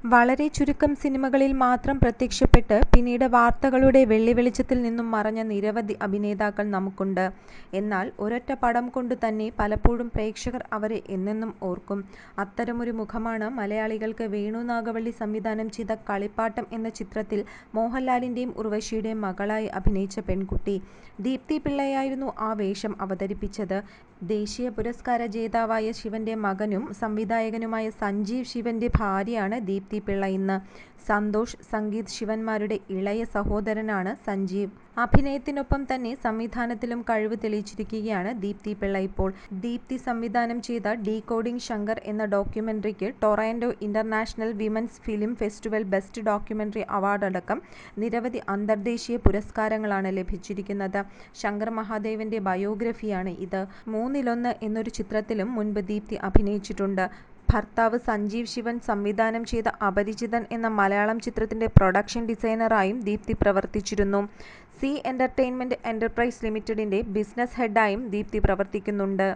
വളരെ ചുരുക്കം സിനിമകളിൽ മാത്രം പ്രത്യക്ഷപ്പെട്ട് പിന്നീട് വാർത്തകളുടെ വെള്ളിവെളിച്ചത്തിൽ നിന്നും മറഞ്ഞ നിരവധി അഭിനേതാക്കൾ നമുക്കുണ്ട്. എന്നാൽ ഒരൊറ്റ പടം കൊണ്ടു തന്നെ പലപ്പോഴും പ്രേക്ഷകർ അവരെ എന്നെന്നും ഓർക്കും. അത്തരമൊരു മുഖമാണ് മലയാളികൾക്ക് വേണു നാഗവള്ളി സംവിധാനം ചെയ്ത കളിപ്പാട്ടം എന്ന ചിത്രത്തിൽ മോഹൻലാലിന്റെയും ഉർവശിയുടെയും മകളായി അഭിനയിച്ച പെൺകുട്ടി. ദീപ്തി പിള്ളയായിരുന്നു ആ വേഷം അവതരിപ്പിച്ചത്. ദേശീയ പുരസ്കാര ജേതാവായ ശിവന്റെ മകനും സംവിധായകനുമായ സഞ്ജീവ് ശിവന്റെ ഭാര്യയാണ് ദീപ്തി പിള്ള. ഇന്ന് സന്തോഷ്, സംഗീത് ശിവന്മാരുടെ ഇളയ സഹോദരനാണ് സഞ്ജീവ്. അഭിനയത്തിനൊപ്പം തന്നെ സംവിധാനത്തിലും കഴിവ് തെളിയിച്ചിരിക്കുകയാണ് ദീപ്തി പിള്ള ഇപ്പോൾ. ദീപ്തി സംവിധാനം ചെയ്ത ഡീകോഡിംഗ് ശങ്കർ എന്ന ഡോക്യുമെന്ററിക്ക് Toronto international women's film festival best documentary award അടക്കം നിരവധി അന്തർദേശീയ പുരസ്കാരങ്ങളാണ് ലഭിച്ചിരിക്കുന്നത്. ശങ്കർ മഹാദേവന്റെ ബയോഗ്രഫിയാണ് ഇത്. മൂന്നിലൊന്ന് എന്നൊരു ചിത്രത്തിലും മുൻപ് ദീപ്തി അഭിനയിച്ചിട്ടുണ്ട്. ഭർത്താവ് സഞ്ജീവ് ശിവൻ സംവിധാനം ചെയ്ത അപരിചിതൻ എന്ന മലയാളം ചിത്രത്തിന്റെ പ്രൊഡക്ഷൻ ഡിസൈനറായും ദീപ്തി പ്രവർത്തിച്ചിരുന്നു. സി എന്റർടൈൻമെന്റ് എന്റർപ്രൈസ് ലിമിറ്റഡിന്റെ ബിസിനസ് ഹെഡായും ദീപ്തി പ്രവർത്തിക്കുന്നുണ്ട്.